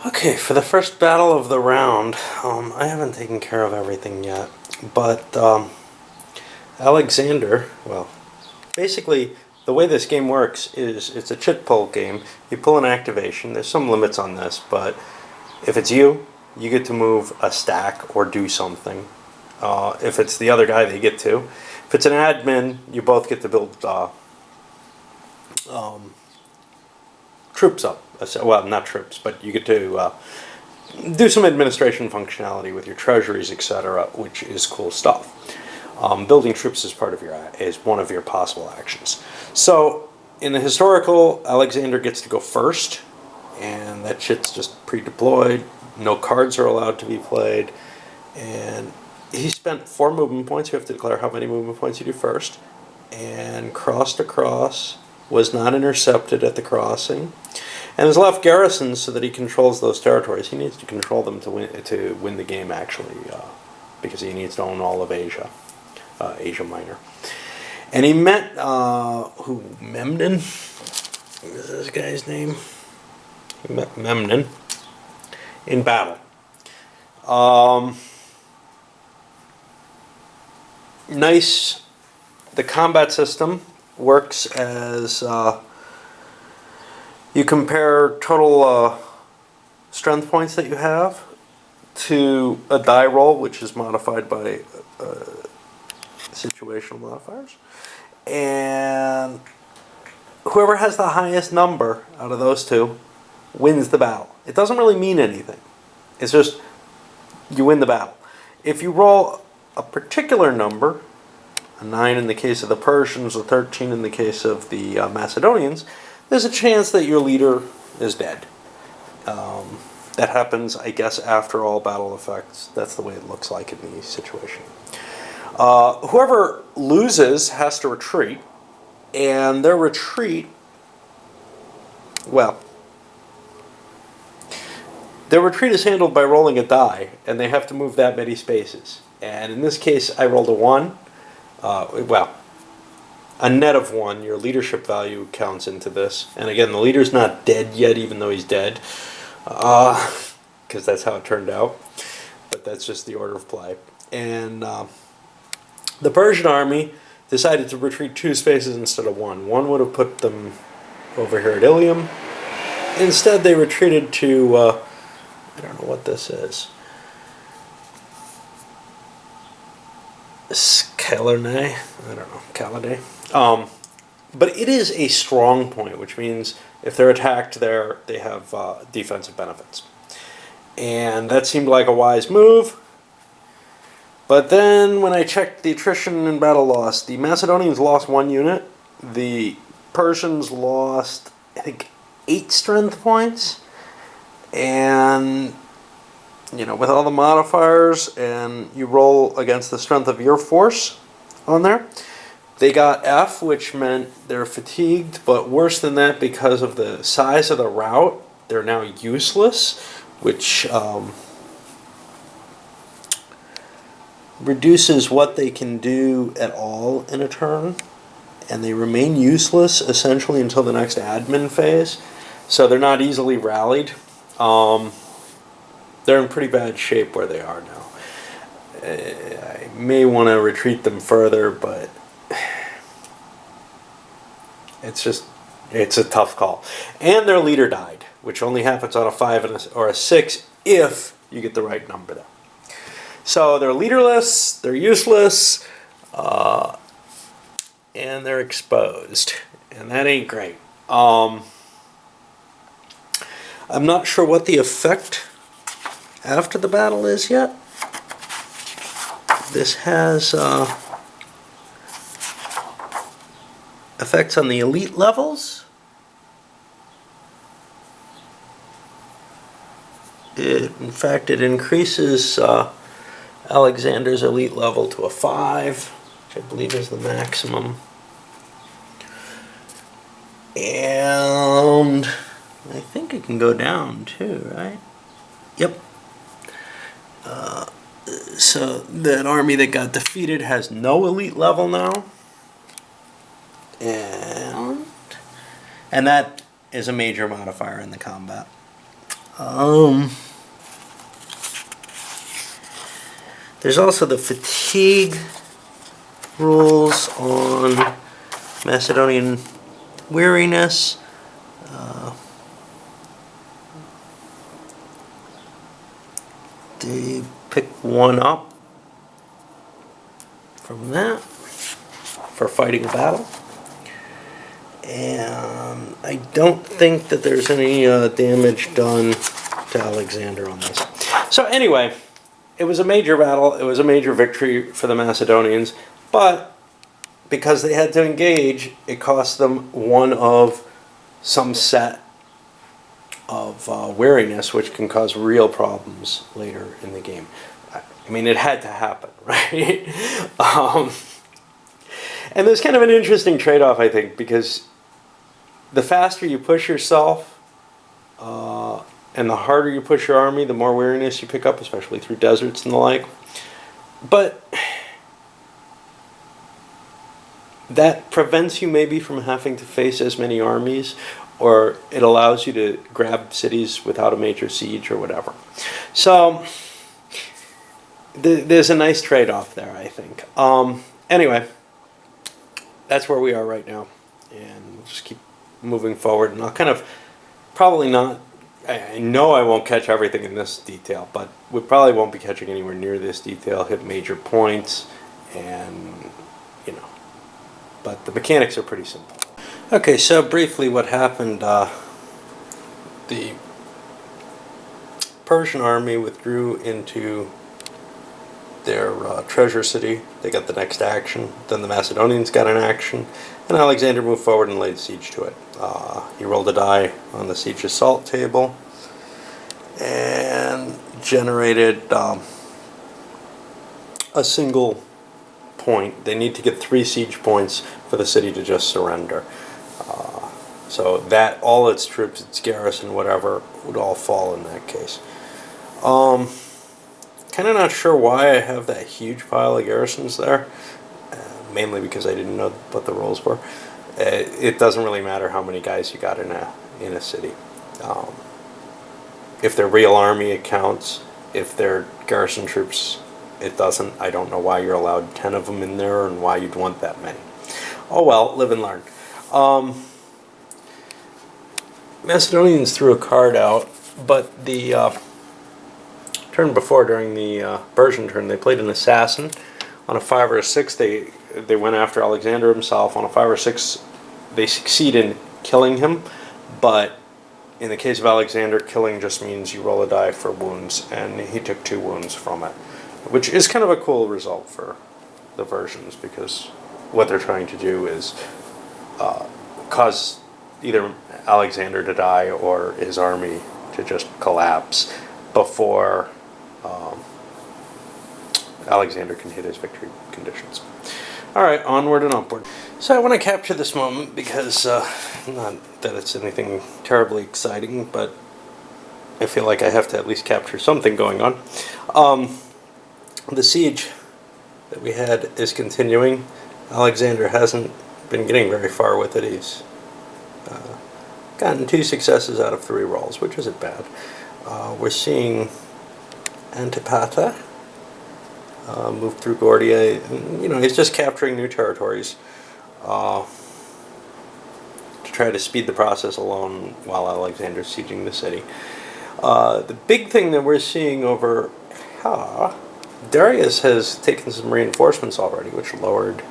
Okay, for the first battle of the round, I haven't taken care of everything yet, but Alexander, well, basically the way this game works is it's a chit pull game. You pull an activation. There's some limits on this, but if it's you, you get to move a stack or do something. If it's the other guy, they get to. If it's an admin, you both get to build troops up. Well, not troops, but you get to do some administration functionality with your treasuries, etc., which is cool stuff. Building troops is one of your possible actions. So in the historical, Alexander gets to go first, and that shit's just pre-deployed. No cards are allowed to be played, and he spent 4 movement points. You have to declare how many movement points you do first, and crossed across, was not intercepted at the crossing, and has left garrisons so that he controls those territories. He needs to control them to win the game, actually, because he needs to own all of Asia, Asia Minor. And he met Memnon? What is this guy's name? He met Memnon in battle. Nice. The combat system works as you compare total strength points that you have to a die roll, which is modified by situational modifiers, and whoever has the highest number out of those two wins the battle. It doesn't really mean anything. It's just you win the battle. If you roll a particular number, a 9 in the case of the Persians, a 13 in the case of the Macedonians, there's a chance that your leader is dead. That happens, I guess, after all battle effects. That's the way it looks like in the situation. Whoever loses has to retreat, and their retreat, well, their retreat is handled by rolling a die, and they have to move that many spaces. And in this case, I rolled a 1. Well, a net of 1. Your leadership value counts into this. And again, the leader's not dead yet, even though he's dead, because that's how it turned out. But that's just the order of play. And the Persian army decided to retreat 2 spaces instead of 1. One would have put them over here at Ilium. Instead, they retreated to, I don't know what this is. Calernay? I don't know. Calade? But it is a strong point, which means if they're attacked there, they have defensive benefits. And that seemed like a wise move. But then when I checked the attrition and battle loss, the Macedonians lost 1 unit. The Persians lost, I think, 8 strength points. And, you know, with all the modifiers, and you roll against the strength of your force on there, they got F, which meant they're fatigued, but worse than that, because of the size of the route, they're now useless, which reduces what they can do at all in a turn, and they remain useless essentially until the next admin phase, so they're not easily rallied. They're in pretty bad shape where they are now. I may want to retreat them further, but it's a tough call. And their leader died, which only happens on a 5 or a 6 if you get the right number there. So they're leaderless, they're useless, and they're exposed. And that ain't great. I'm not sure what the effect after the battle is yet. This has effects on the elite levels. In fact, it increases Alexander's elite level to a 5, which I believe is the maximum. And I think it can go down too, right? Yep. So that army that got defeated has no elite level now. And that is a major modifier in the combat. There's also the fatigue rules on Macedonian weariness. They pick one up from that for fighting a battle. And I don't think that there's any damage done to Alexander on this. So anyway, it was a major battle. It was a major victory for the Macedonians. But because they had to engage, it cost them one of some set of weariness, which can cause real problems later in the game. I mean, it had to happen, right? And there's kind of an interesting trade-off, I think, because the faster you push yourself and the harder you push your army, the more weariness you pick up, especially through deserts and the like. But that prevents you maybe from having to face as many armies, or it allows you to grab cities without a major siege or whatever. So there's a nice trade-off there, I think. Anyway, that's where we are right now, and we'll just keep moving forward. And I'll kind of probably not, I know I won't catch everything in this detail, but we probably won't be catching anywhere near this detail, hit major points, and, you know, but the mechanics are pretty simple. Okay, so briefly what happened, the Persian army withdrew into their treasure city. They got the next action. Then the Macedonians got an action, and Alexander moved forward and laid siege to it. He rolled a die on the siege assault table and generated a single point. They need to get 3 siege points for the city to just surrender. So that, all its troops, its garrison, whatever, would all fall in that case. Kind of not sure why I have that huge pile of garrisons there. Mainly because I didn't know what the rules were. It doesn't really matter how many guys you got in a city. If they're real army, it counts. If they're garrison troops, it doesn't. I don't know why you're allowed 10 of them in there and why you'd want that many. Oh well, live and learn. Macedonians threw a card out, but the turn before, during the Persian turn, they played an assassin. On a 5 or a 6, they went after Alexander himself. On a 5 or 6, they succeed in killing him, but in the case of Alexander, killing just means you roll a die for wounds, and he took 2 wounds from it, which is kind of a cool result for the Persians, because what they're trying to do is cause either Alexander to die or his army to just collapse before Alexander can hit his victory conditions. Alright, onward and upward. So I want to capture this moment because, not that it's anything terribly exciting, but I feel like I have to at least capture something going on. The siege that we had is continuing. Alexander hasn't been getting very far with it. He's gotten 2 successes out of 3 rolls, which isn't bad. We're seeing Antipater move through Gordia. You know, he's just capturing new territories to try to speed the process along while Alexander's sieging the city. The big thing that we're seeing over Darius has taken some reinforcements already, which lowered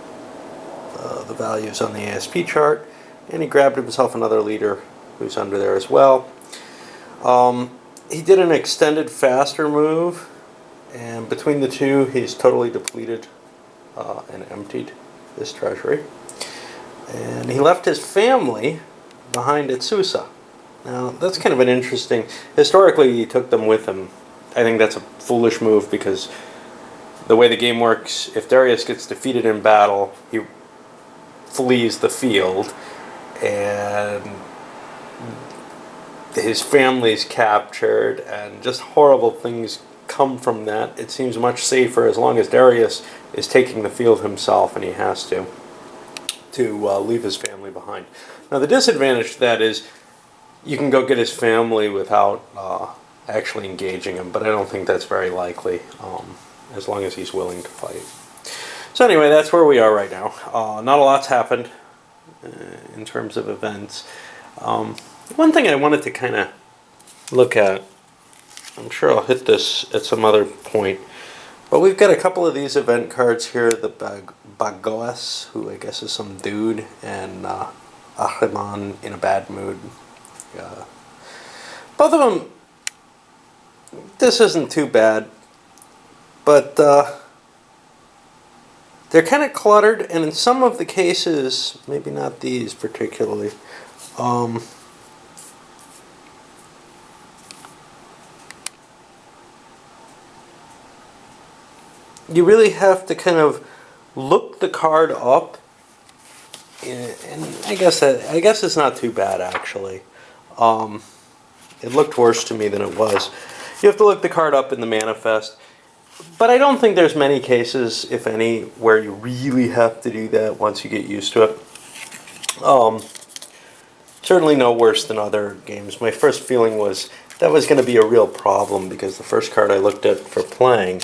the values on the ASP chart, and he grabbed himself another leader who's under there as well. He did an extended faster move, and between the two he's totally depleted and emptied his treasury, and he left his family behind at Susa. Now that's kind of an interesting, historically he took them with him. I think that's a foolish move, because the way the game works, if Darius gets defeated in battle, he flees the field, and his family's captured, and just horrible things come from that. It seems much safer as long as Darius is taking the field himself, and he has to leave his family behind. Now the disadvantage to that is you can go get his family without actually engaging him, but I don't think that's very likely, as long as he's willing to fight. So anyway, that's where we are right now. Not a lot's happened in terms of events. One thing I wanted to kind of look at, I'm sure I'll hit this at some other point, but we've got a couple of these event cards here, the Bagoas, who I guess is some dude, and Ahriman in a bad mood. Both of them, this isn't too bad, but they're kind of cluttered, and in some of the cases, maybe not these particularly, you really have to kind of look the card up, and I guess it's not too bad actually. It looked worse to me than it was. You have to look the card up in the manifest, but I don't think there's many cases, if any, where you really have to do that once you get used to it. Certainly no worse than other games. My first feeling was that was going to be a real problem, because the first card I looked at for playing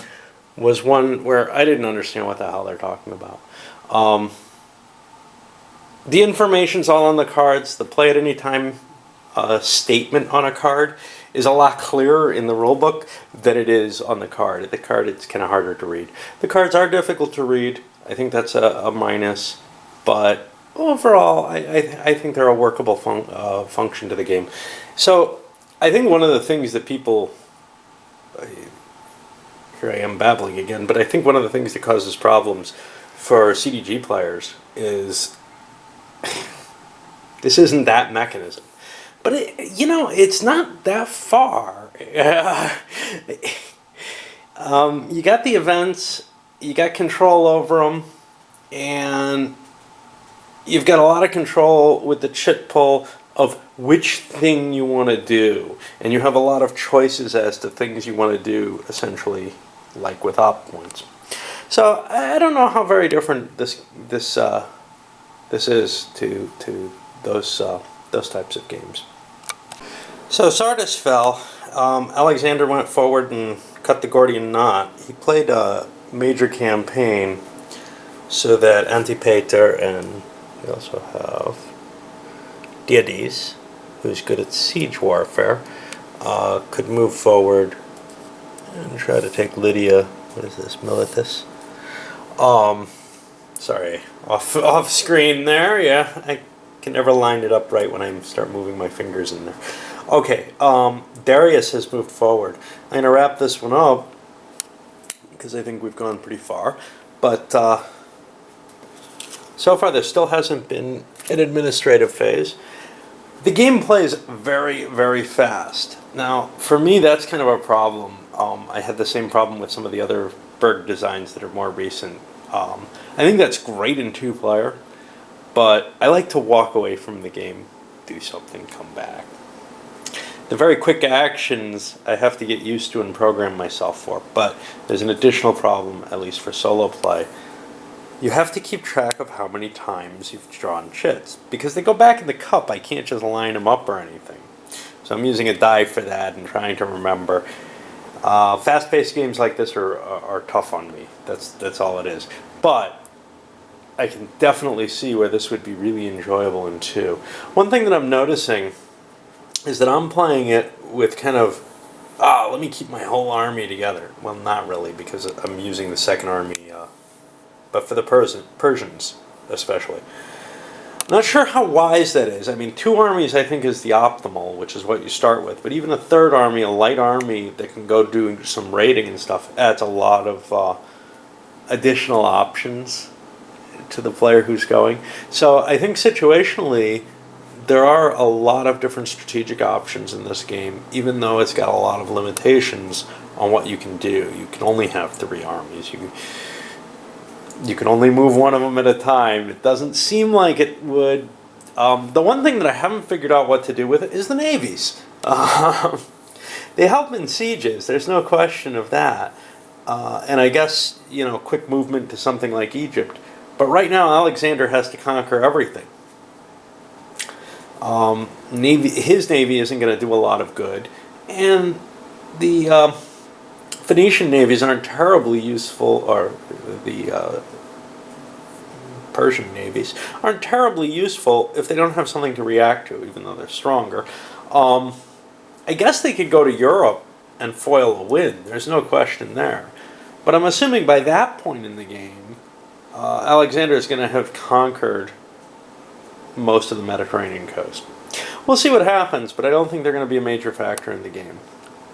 was one where I didn't understand what the hell they're talking about. The information's all on the cards. The play at any time statement on a card is a lot clearer in the rulebook than it is on the card. The card, it's kind of harder to read. The cards are difficult to read. I think that's a minus, but overall, I think they're a workable function to the game. So I think one of the things that people, here I am babbling again, but I think one of the things that causes problems for CDG players is this isn't that mechanism. But, it's not that far. You got the events, you got control over them, and you've got a lot of control with the chit pull of which thing you want to do. And you have a lot of choices as to things you want to do, essentially, like with op points. So I don't know how very different this is to those types of games. So Sardis fell. Alexander went forward and cut the Gordian knot. He played a major campaign so that Antipater, and we also have Diades, who's good at siege warfare, could move forward and try to take Lydia. What is this, Miletus? Sorry, off screen there. Yeah, I can never line it up right when I start moving my fingers in there. Okay, Darius has moved forward. I'm going to wrap this one up because I think we've gone pretty far. But so far there still hasn't been an administrative phase. The game plays very, very fast. Now, for me, that's kind of a problem. I had the same problem with some of the other Berg designs that are more recent. I think that's great in two-player, but I like to walk away from the game, do something, come back. The very quick actions I have to get used to and program myself for, but there's an additional problem, at least for solo play. You have to keep track of how many times you've drawn chits, because they go back in the cup. I can't just line them up or anything. So I'm using a die for that and trying to remember. Fast-paced games like this are tough on me. That's all it is. But I can definitely see where this would be really enjoyable in 2. One thing that I'm noticing is that I'm playing it with kind of, let me keep my whole army together. Well, not really, because I'm using the second army, but for the Persians especially. Not sure how wise that is. I mean, 2 armies I think is the optimal, which is what you start with. But even a third army, a light army that can go do some raiding and stuff, adds a lot of additional options to the player who's going. So I think situationally, there are a lot of different strategic options in this game, even though it's got a lot of limitations on what you can do. You can only have 3 armies. You can only move one of them at a time. It doesn't seem like it would. The one thing that I haven't figured out what to do with it is the navies. They help in sieges. There's no question of that. And I guess, quick movement to something like Egypt. But right now, Alexander has to conquer everything. His navy isn't going to do a lot of good, and the Phoenician navies aren't terribly useful, or the Persian navies aren't terribly useful if they don't have something to react to, even though they're stronger. I guess they could go to Europe and foil a wind. There's no question there. But I'm assuming by that point in the game, Alexander is going to have conquered most of the Mediterranean coast. We'll see what happens, but I don't think they're going to be a major factor in the game.